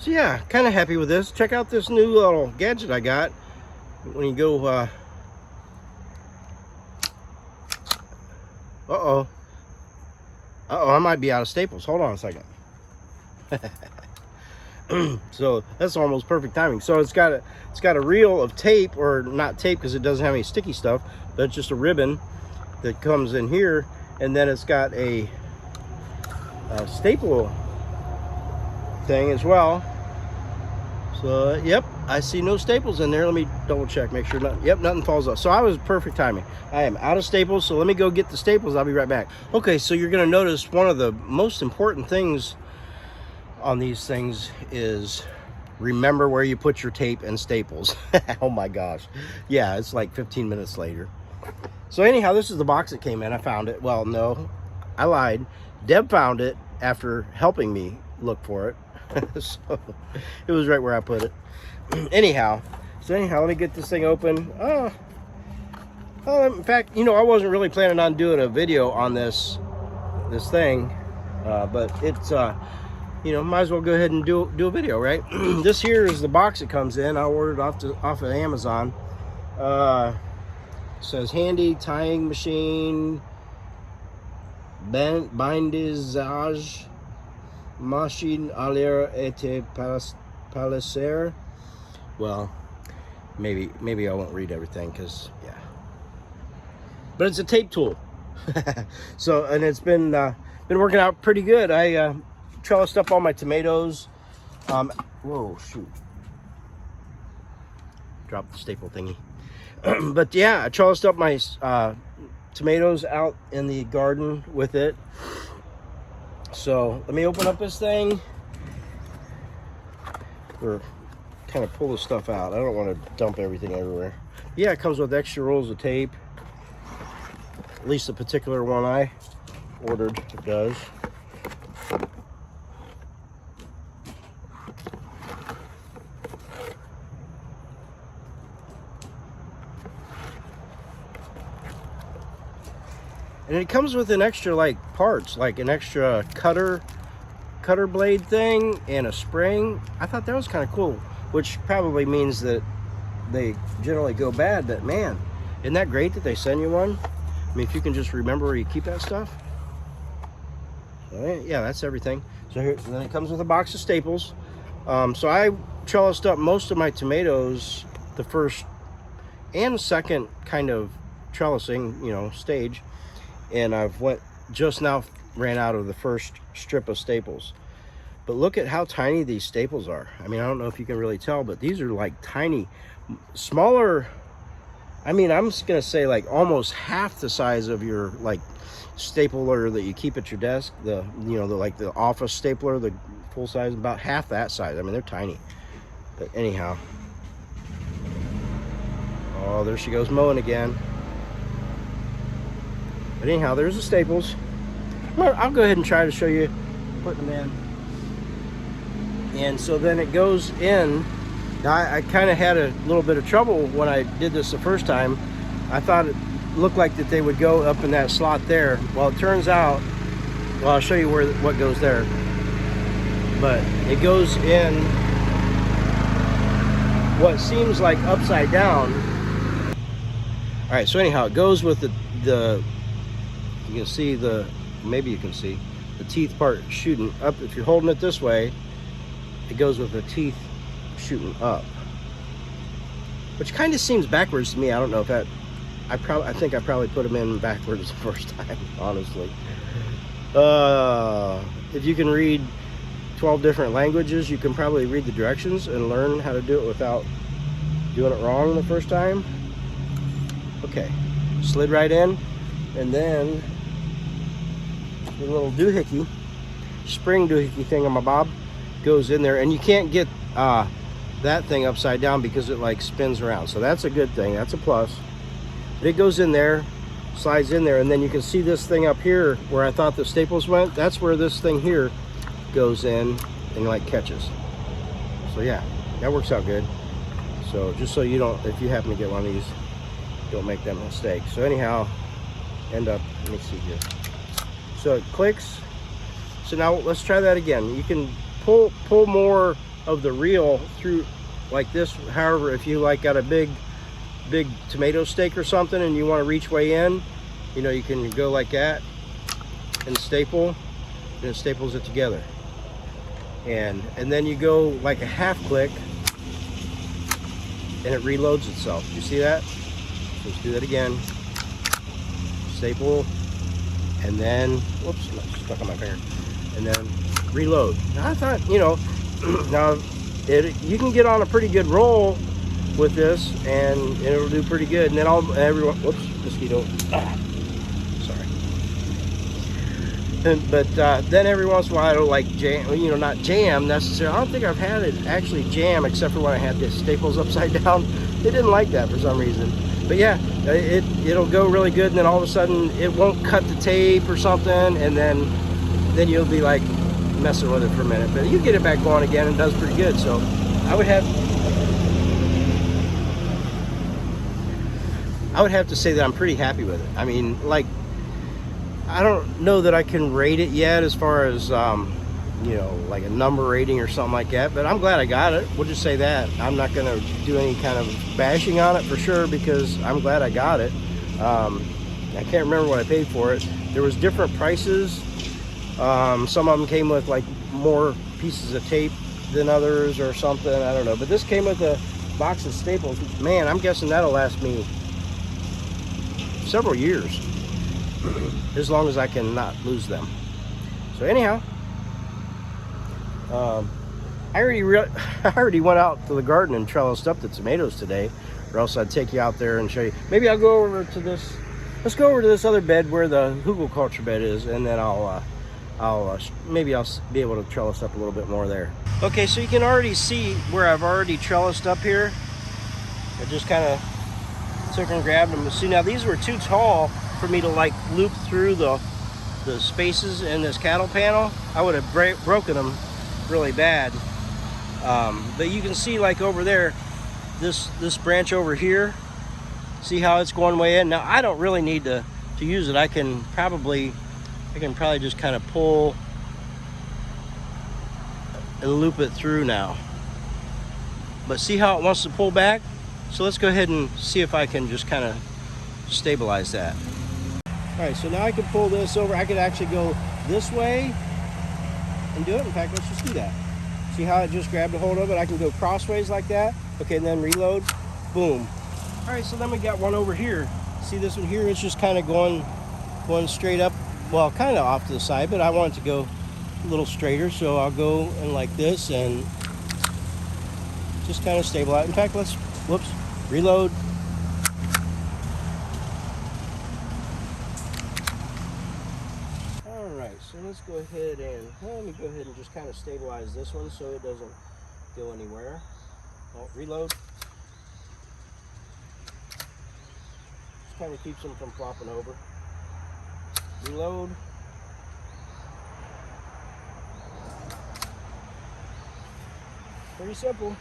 So yeah, kind of happy with this. Check out this new little gadget I got. When you go, I might be out of staples. Hold on a second. So that's almost perfect timing. So it's got a reel of tape, or not tape because it doesn't have any sticky stuff, but it's just a ribbon that comes in here, and then it's got a staple thing as well. So yep, I see no staples in there. Let me double check, make sure nothing. Yep, nothing falls off. So I was perfect timing. I am out of staples, so let me go get the staples. I'll be right back. Okay, so you're gonna notice one of the most important things on these things is remember where you put your tape and staples. Oh my gosh. Yeah, it's like 15 minutes later. So anyhow, this is the box that came in. I found it. Well, no, I lied. Deb found it after helping me look for it. So it was right where I put it. Anyhow, let me get this thing open. Oh, in fact, you know, I wasn't really planning on doing a video on this thing, but it's you know, might as well go ahead and do a video, right? This here is the box it comes in. I ordered off of Amazon. It says handy tying machine, bindisage machine à l'air et palisser. Well, maybe I won't read everything because yeah. But it's a tape tool. So, and it's been working out pretty good. I trellised up all my tomatoes. Whoa, shoot. Dropped the staple thingy. But yeah, I trellised up my tomatoes out in the garden with it. So let me open up this thing. Or kind of pull the stuff out. I don't want to dump everything everywhere. Yeah, it comes with extra rolls of tape. At least the particular one I ordered does. And it comes with an extra like parts, like an extra cutter blade thing and a spring. I thought that was kind of cool, which probably means that they generally go bad, but man, isn't that great that they send you one? I mean, if you can just remember where you keep that stuff. So, yeah, that's everything. So here, then it comes with a box of staples. So I trellised up most of my tomatoes the first and second kind of trellising, you know, stage. And I've just now ran out of the first strip of staples. But look at how tiny these staples are. I mean, I don't know if you can really tell, but these are like tiny, smaller. I mean, I'm just gonna say like almost half the size of your like stapler that you keep at your desk. The, you know, like the office stapler, the full size, about half that size. I mean, they're tiny. But anyhow. Oh, there she goes mowing again. But anyhow, there's the staples. I'll go ahead and try to show you putting them in. And so then it goes in. Now I kind of had a little bit of trouble when I did this the first time. I thought it looked like that they would go up in that slot there. Well, it turns out, well, I'll show you what goes there. But it goes in what seems like upside down. All right, so anyhow, it goes with the you can see maybe you can see the teeth part shooting up. If you're holding it this way, it goes with the teeth shooting up, which kind of seems backwards to me. I don't know if that, I think I probably put them in backwards the first time, honestly. If you can read 12 different languages, you can probably read the directions and learn how to do it without doing it wrong the first time. Okay, slid right in, and then the little doohickey, spring doohickey thing on my bob goes in there, and you can't get that thing upside down because it like spins around. So that's a good thing, that's a plus. But it goes in there, slides in there, and then you can see this thing up here where I thought the staples went. That's where this thing here goes in and like catches. So yeah, that works out good. So just so you don't, if you happen to get one of these, don't make that mistake. So anyhow, let me see here. So it clicks. So now let's try that again. You can pull more of the reel through like this. However, if you like got a big tomato steak or something and you want to reach way in, you know, you can go like that and staple, and it staples it together. And then you go like a half click and it reloads itself. You see that? So let's do that again. Staple, and then, whoops, stuck on my finger. And then reload. Now I thought, you know, now you can get on a pretty good roll with this, and it'll do pretty good. And then everyone, whoops, mosquito. Sorry. But then every once in a while it'll like jam, you know, not jam necessarily. I don't think I've had it actually jam except for when I had the staples upside down. They didn't like that for some reason. But yeah, it'll go really good, and then all of a sudden it won't cut the tape or something, and then you'll be like messing with it for a minute. But you get it back going again, and it does pretty good. So I would have to say that I'm pretty happy with it. I mean, like, I don't know that I can rate it yet as far as you know, like a number rating or something like that, but I'm glad I got it. We'll just say that. I'm not going to do any kind of bashing on it for sure, because I'm glad I got it. I can't remember what I paid for it. There was different prices. Some of them came with like more pieces of tape than others or something. I don't know. But this came with a box of staples. Man, I'm guessing that'll last me several years, as long as I can not lose them. So anyhow, I already went out to the garden and trellised up the tomatoes today, or else I'd take you out there and show you. Maybe I'll go over to this. Let's go over to this other bed where the hugelkultur bed is, and then maybe I'll be able to trellis up a little bit more there. Okay, so you can already see where I've already trellised up here. I just kind of took and grabbed them. See, now these were too tall for me to like loop through the spaces in this cattle panel. I would have broken them really bad. But you can see like over there, this branch over here, see how it's going way in. Now I don't really need to use it. I can probably just kind of pull and loop it through now. But see how it wants to pull back? So let's go ahead and see if I can just kind of stabilize that. All right, so now I can pull this over. I could actually go this way and do it. In fact, let's just do that. See how it just grabbed a hold of it? I can go crossways like that. Okay, and then reload. Boom. All right, so then we got one over here. See this one here? It's just kind of going straight up. Well, kind of off to the side, but I want it to go a little straighter. So I'll go in like this and just kind of stabilize. In fact, let's, whoops, reload. So let's go ahead and, let me go ahead and just kind of stabilize this one so it doesn't go anywhere. Oh, reload. Just kind of keeps them from flopping over. Reload. Pretty simple.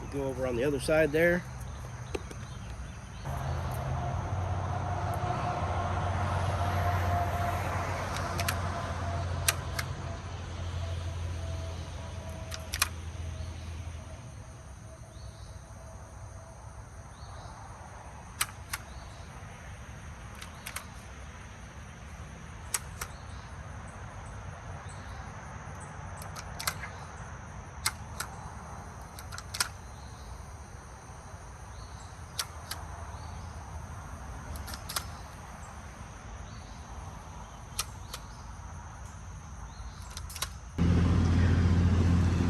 We go over on the other side there.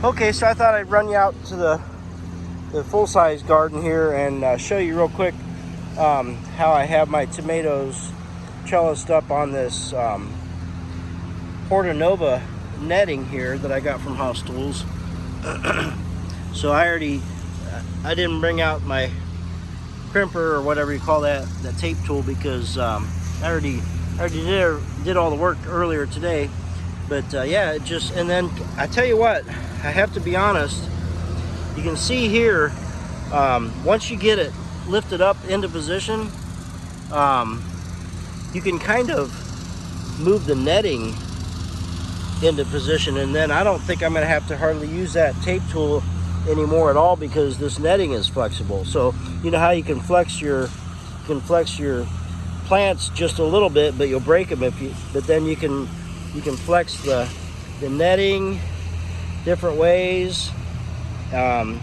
Okay, so I thought I'd run you out to the full-size garden here and show you real quick how I have my tomatoes trellised up on this Hortonova netting here that I got from House Tools. So I didn't bring out my crimper or whatever you call that tape tool, because I already did all the work earlier today. But yeah, it just, and then I tell you what, I have to be honest, you can see here, once you get it lifted up into position, you can kind of move the netting into position, and then I don't think I'm going to have to hardly use that tape tool anymore at all, because this netting is flexible. So you know how you can flex your plants just a little bit, but you'll break them but then you can flex the netting different ways, and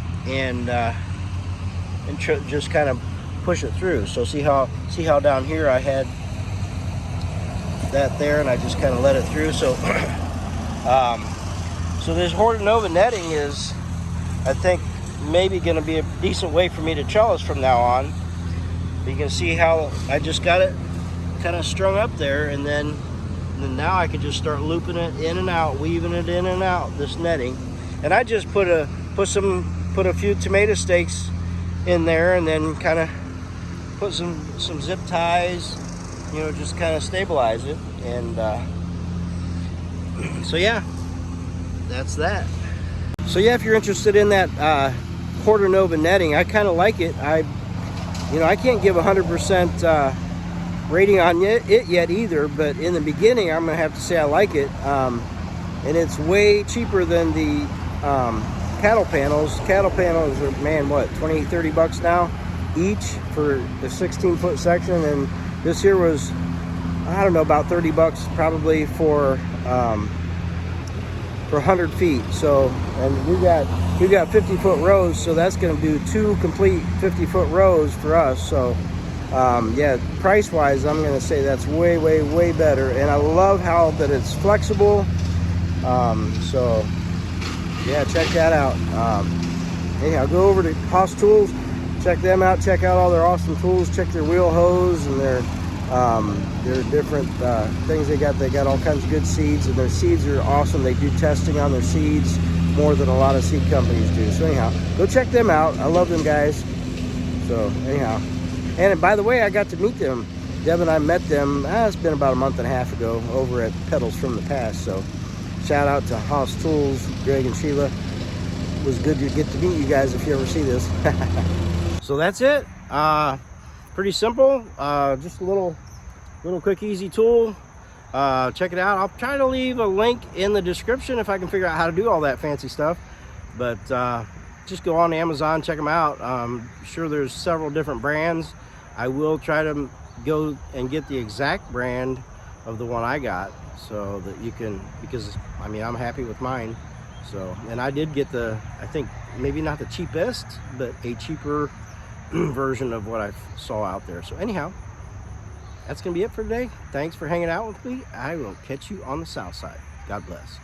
just kind of push it through. So see how down here I had that there, and I just kind of let it through. So so this Hortonova netting is, I think, maybe going to be a decent way for me to trellis from now on. You can see how I just got it kind of strung up there, and then now I can just start looping it in and out, weaving it in and out, this netting. And I just put a few tomato stakes in there, and then kind of put some zip ties, you know, just kind of stabilize it. And so yeah, that's that. So yeah, if you're interested in that Hortonova netting, I kind of like it. I can't give 100% rating on it yet either, but in the beginning, I'm gonna have to say I like it. And it's way cheaper than the cattle panels. Cattle panels are, man, what, 20-30 bucks now each for the 16-foot section, and this here was, I don't know, about 30 bucks probably for 100 feet. So, and we got 50-foot rows, so that's going to do 2 complete 50-foot rows for us. So yeah, price wise, I'm going to say that's way better, and I love how that it's flexible. So yeah, check that out. Anyhow, go over to Haas Tools, check them out, check out all their awesome tools, check their wheel hose and their different things they got. They got all kinds of good seeds, and their seeds are awesome. They do testing on their seeds more than a lot of seed companies do. So anyhow, go check them out. I love them guys. So anyhow, and by the way, I got to meet them. Deb and I met them, it's been about a month and a half ago, over at Petals from the Past. So shout out to Haas Tools, Greg and Sheila. It was good to get to meet you guys if you ever see this. So that's it. Pretty simple. Just a little quick, easy tool. Check it out. I'll try to leave a link in the description if I can figure out how to do all that fancy stuff. But just go on Amazon, check them out. Sure, there's several different brands. I will try to go and get the exact brand of the one I got, so that you can, because I mean, I'm happy with mine. So, and I did get I think maybe not the cheapest, but a cheaper version of what I saw out there. So anyhow, that's gonna be it for today. Thanks for hanging out with me. I will catch you on the south side. God bless.